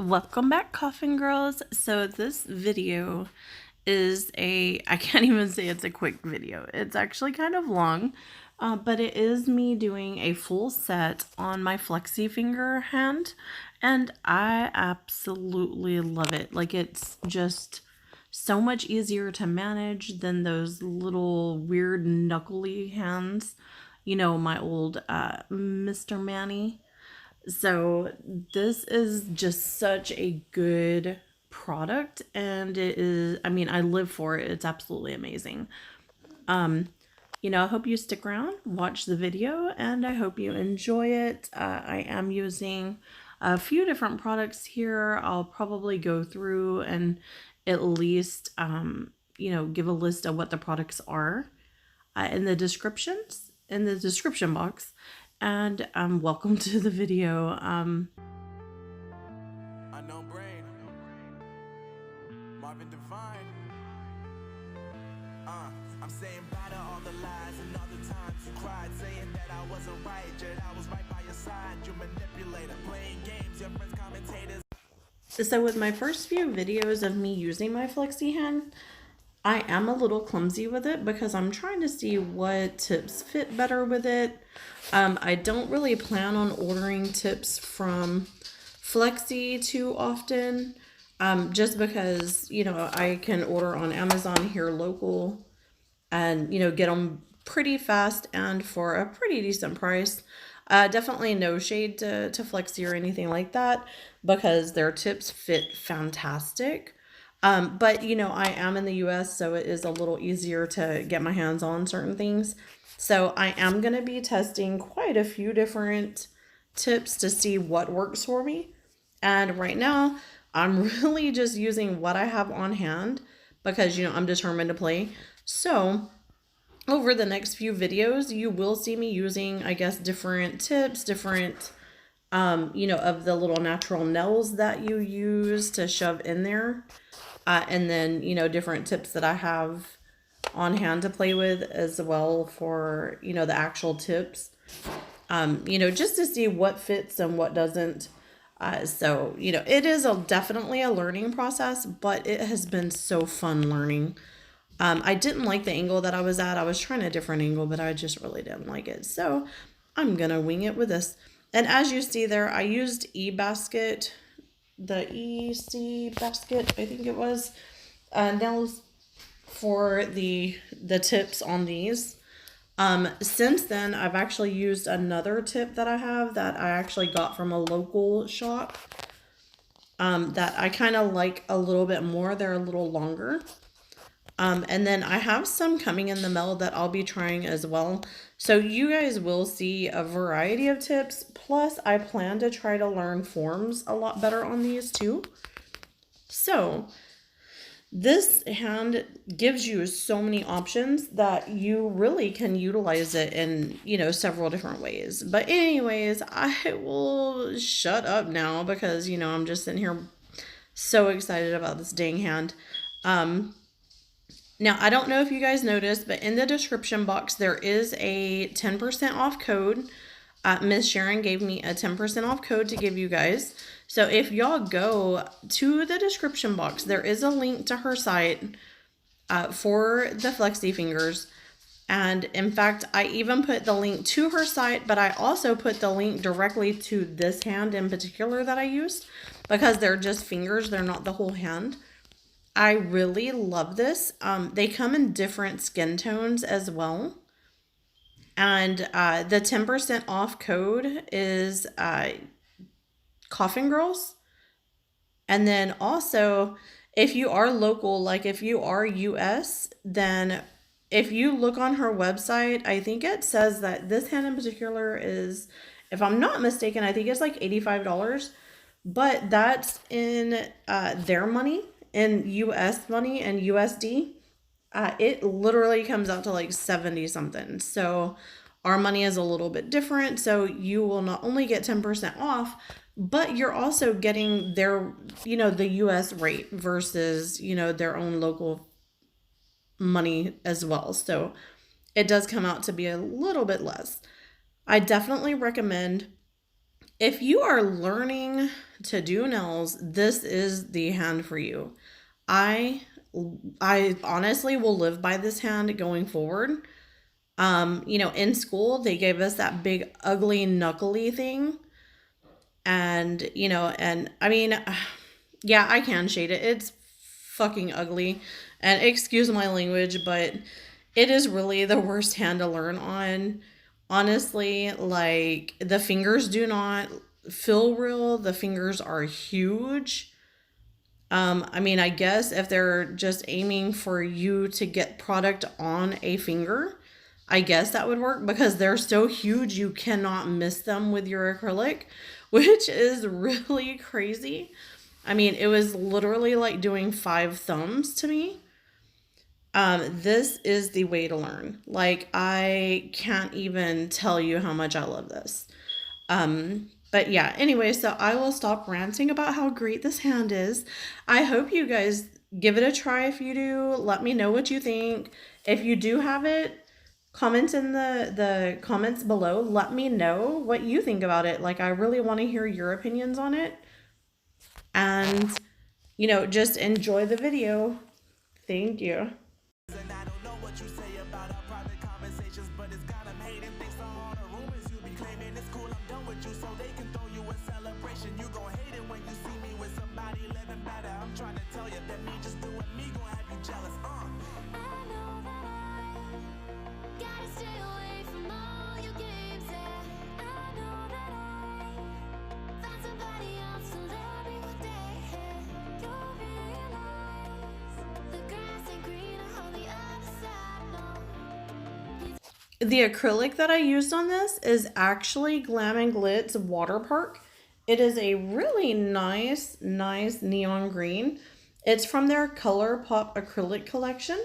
Welcome back, Coffin Girls. So this video is I can't even say it's a quick video. It's actually kind of long, but it is me doing a full set on my flexi finger hand, and I absolutely love it. Like, it's just so much easier to manage than those little weird knuckly hands. You know, my old Mr. Manny. So this is just such a good product, and it is, I mean, I live for it. It's absolutely amazing. I hope you stick around, watch the video, and I hope you enjoy it. I am using a few different products here. I'll probably go through and at least give a list of what the products are in the description box. And welcome to the video. Unknown brain, Marvin Divine. I'm saying bye to all the lies and all the times you cried, saying that I wasn't right, yet I was right by your side. You manipulator, playing games, your friends commentators. So with my first few videos of me using my flexi hand, I am a little clumsy with it because I'm trying to see what tips fit better with it. I don't really plan on ordering tips from Flexi too often, just because, I can order on Amazon here local and, get them pretty fast and for a pretty decent price. Definitely no shade to Flexi or anything like that because their tips fit fantastic. But I am in the US, so it is a little easier to get my hands on certain things. So I am going to be testing quite a few different tips to see what works for me. And right now, I'm really just using what I have on hand because, I'm determined to play. So over the next few videos, you will see me using, I guess, different tips, different, of the little natural nails that you use to shove in there. And then, different tips that I have on hand to play with as well for, the actual tips, just to see what fits and what doesn't. So, it is definitely a learning process, but it has been so fun learning. I didn't like the angle that I was at. I was trying a different angle, but I just really didn't like it. So I'm going to wing it with this. And as you see there, I used eBasket, the EC basket, I think it was, nails for the tips on these. Since then, I've actually used another tip that I have that I actually got from a local shop, that I kind of like a little bit more. They're a little longer. And then I have some coming in the mail that I'll be trying as well. So you guys will see a variety of tips. Plus, I plan to try to learn forms a lot better on these too. So this hand gives you so many options that you really can utilize it in, several different ways. But anyways, I will shut up now because, I'm just sitting here so excited about this dang hand. Now, I don't know if you guys noticed, but in the description box, there is a 10% off code. Miss Sharon gave me a 10% off code to give you guys. So if y'all go to the description box, there is a link to her site for the Flexi Fingers. And in fact, I even put the link to her site, but I also put the link directly to this hand in particular that I used because they're just fingers. They're not the whole hand. I really love this. They come in different skin tones as well. And the 10% off code is Coffin Girls. And then also, if you are local, like if you are US, then if you look on her website, I think it says that this hand in particular is, if I'm not mistaken, I think it's like $85. But that's in their money. In US money and USD, it literally comes out to like 70 something. So our money is a little bit different. So you will not only get 10% off, but you're also getting their, the US rate versus, their own local money as well. So it does come out to be a little bit less. I definitely recommend if you are learning to do nails, this is the hand for you. I I honestly will live by this hand going forward. In school they gave us that big ugly knuckly thing, and I mean, yeah, I can shade it. It's fucking ugly. And excuse my language, but it is really the worst hand to learn on. Honestly, like the fingers do not feel real. The fingers are huge. I mean, I guess if they're just aiming for you to get product on a finger, I guess that would work because they're so huge you cannot miss them with your acrylic, which is really crazy. I mean, it was literally like doing 5 thumbs to me. This is the way to learn. Like, I can't even tell you how much I love this. But yeah, anyway, so I will stop ranting about how great this hand is. I hope you guys give it a try. If you do, let me know what you think. If you do have it, comment in the comments below. Let me know what you think about it. Like, I really want to hear your opinions on it. And, just enjoy the video. Thank you. And I don't know what you say about our private conversations, but it's got them hating. Thanks to all the rumors you be claiming. It's cool, I'm done with you, so they can throw you a celebration. You gon' hate it when you see me with somebody living better. I'm trying to tell you that me just doing me gon' have you jealous. I know that I gotta stay away from all your games. Yeah, I know that I found somebody else to love me one day. You'll realize the grass ain't greener on the other side. No. The acrylic that I used on this is actually Glam and Glitz Water Park. It is a really nice neon green. It's from their Color Pop acrylic collection.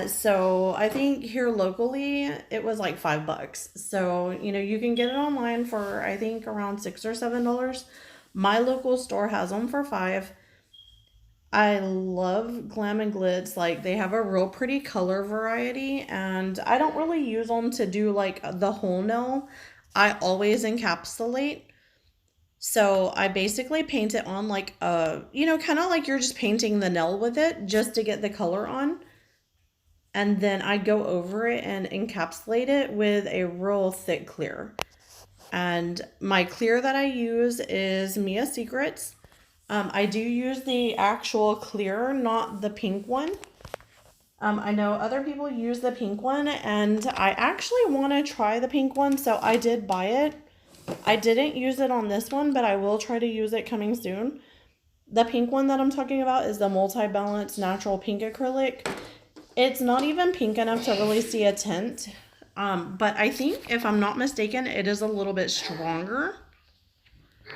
So I think here locally it was like $5. So, you can get it online for I think around $6 or $7. My local store has them for $5. I love Glam and Glitz. Like, they have a real pretty color variety, and I don't really use them to do like the whole nail. I always encapsulate. So I basically paint it on like kind of like you're just painting the nail with it just to get the color on. And then I go over it and encapsulate it with a real thick clear. And my clear that I use is Mia Secrets. I do use the actual clear, not the pink one. I know other people use the pink one, and I actually want to try the pink one, so I did buy it. I didn't use it on this one, but I will try to use it coming soon. The pink one that I'm talking about is the Multi-Balance Natural Pink Acrylic. It's not even pink enough to really see a tint, but I think, if I'm not mistaken, it is a little bit stronger,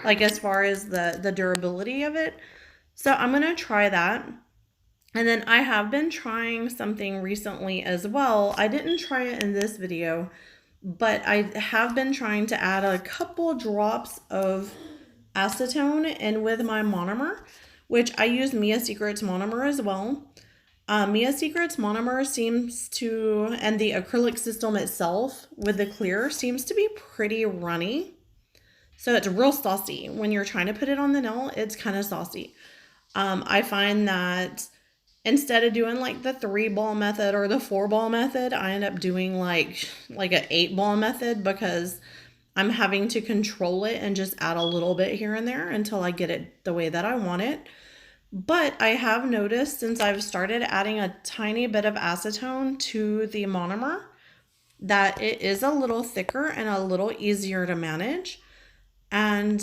like as far as the durability of it. So I'm going to try that. And then I have been trying something recently as well. I didn't try it in this video, but I have been trying to add a couple drops of acetone in with my monomer, which I use Mia Secrets monomer as well. Mia Secrets monomer seems to, and the acrylic system itself with the clear seems to be pretty runny. So it's real saucy. When you're trying to put it on the nail, it's kind of saucy. I find that instead of doing like the 3-ball method or the 4-ball method, I end up doing like an 8-ball method because I'm having to control it and just add a little bit here and there until I get it the way that I want it. But I have noticed since I've started adding a tiny bit of acetone to the monomer that it is a little thicker and a little easier to manage. And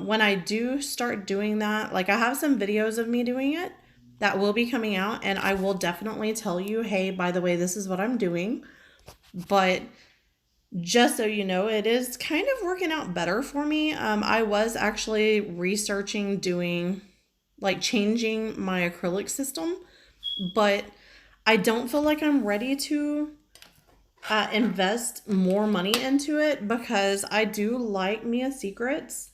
when I do start doing that, like I have some videos of me doing it that will be coming out, and I will definitely tell you, hey, by the way, this is what I'm doing. But just so you know, it is kind of working out better for me. I was actually researching doing like changing my acrylic system, but I don't feel like I'm ready to invest more money into it because I do like Mia Secrets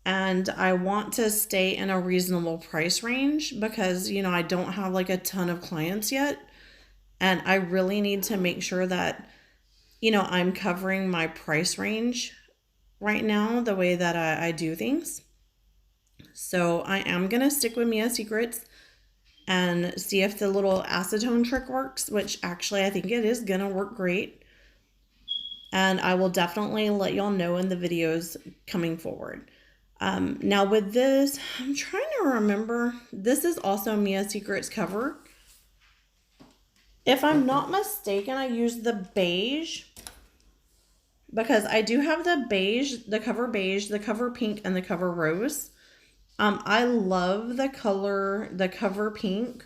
and I want to stay in a reasonable price range because, I don't have like a ton of clients yet, and I really need to make sure that, I'm covering my price range right now, the way that I do things. So I am going to stick with Mia Secrets and see if the little acetone trick works, which actually I think it is going to work great. And I will definitely let y'all know in the videos coming forward. Now with this, I'm trying to remember, this is also Mia Secrets cover. If I'm not mistaken, I used the beige because I do have the beige, the cover pink, and the cover rose. I love the color, the cover pink.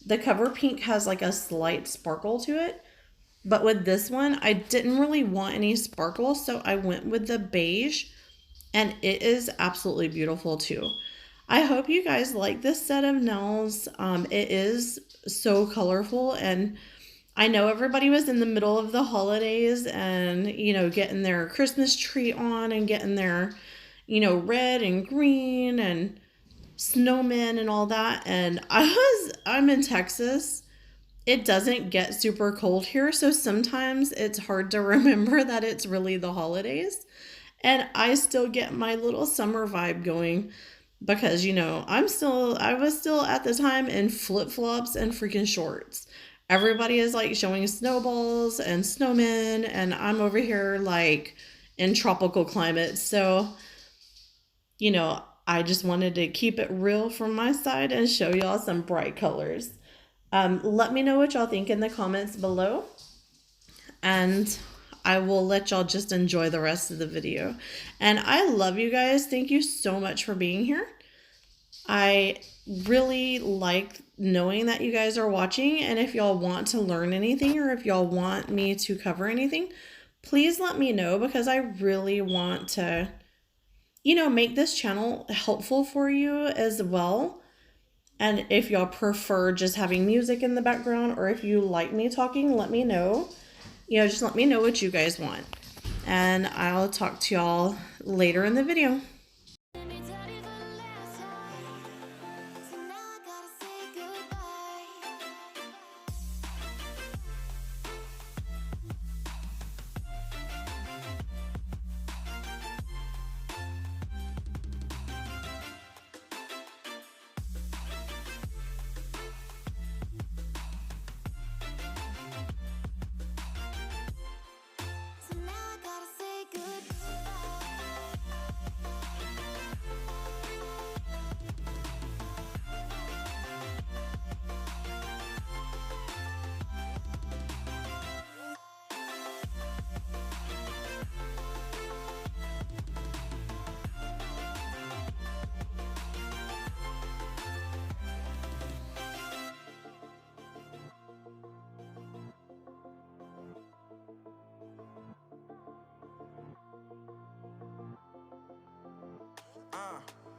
The cover pink has like a slight sparkle to it. But with this one, I didn't really want any sparkle, so I went with the beige. And it is absolutely beautiful too. I hope you guys like this set of nails. It is so colorful, and I know everybody was in the middle of the holidays and, getting their Christmas tree on and getting their, red and green and snowmen and all that. And I'm in Texas. It doesn't get super cold here, so sometimes it's hard to remember that it's really the holidays. And I still get my little summer vibe going because, I was still at the time in flip-flops and freaking shorts. Everybody is like showing snowballs and snowmen, and I'm over here like in tropical climates. So, I just wanted to keep it real from my side and show y'all some bright colors. Let me know what y'all think in the comments below. And I will let y'all just enjoy the rest of the video. And I love you guys. Thank you so much for being here. I really like knowing that you guys are watching. And if y'all want to learn anything or if y'all want me to cover anything, please let me know because I really want to, make this channel helpful for you as well. And if y'all prefer just having music in the background or if you like me talking, let me know. Just let me know what you guys want. And I'll talk to y'all later in the video.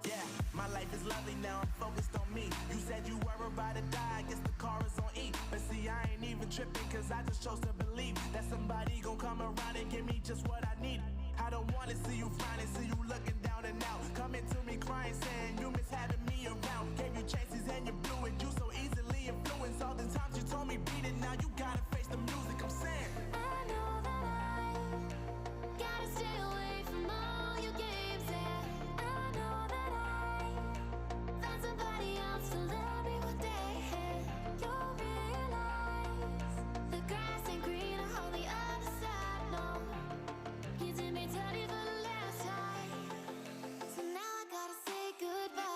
Yeah, my life is lovely now, I'm focused on me. You said you were about to die, I guess the car is on E. But see, I ain't even tripping, cause I just chose to believe that somebody gon' come around and give me just what I need. I don't wanna see you frowning, see you looking down and out. Coming to me crying, saying you miss having me around. Gave you chances and you blew it, you so easily influenced. All the times you told me beat it, now you gotta face the music, I'm saying I know that I gotta stay away from all your games, and I know that I found somebody else to love me one day. You'll realize the grass ain't greener on the other side, no. You did me dirty for the last time, so now I gotta say goodbye.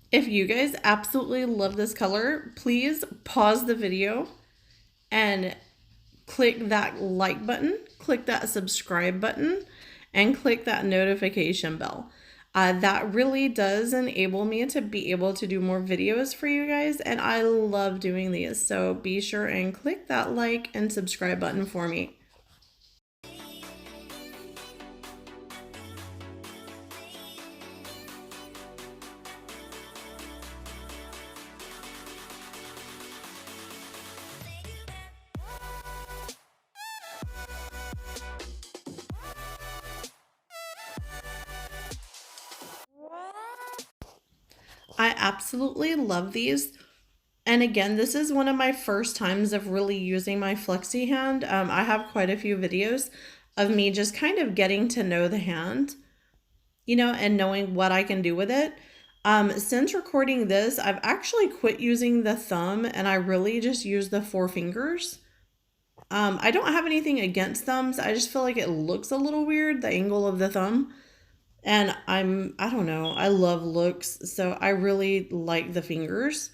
If you guys absolutely love this color, please pause the video and click that like button, click that subscribe button, and click that notification bell. That really does enable me to be able to do more videos for you guys, and I love doing these. So be sure and click that like and subscribe button for me. I absolutely love these. And again, this is one of my first times of really using my flexi hand. I have quite a few videos of me just kind of getting to know the hand, you know, and knowing what I can do with it. Since recording this, I've actually quit using the thumb and I really just use the four fingers. I don't have anything against thumbs. I just feel like it looks a little weird, the angle of the thumb. And I don't know, I love looks, so I really like the fingers.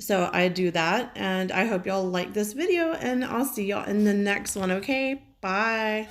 So I do that, and I hope y'all like this video, and I'll see y'all in the next one, okay? Bye.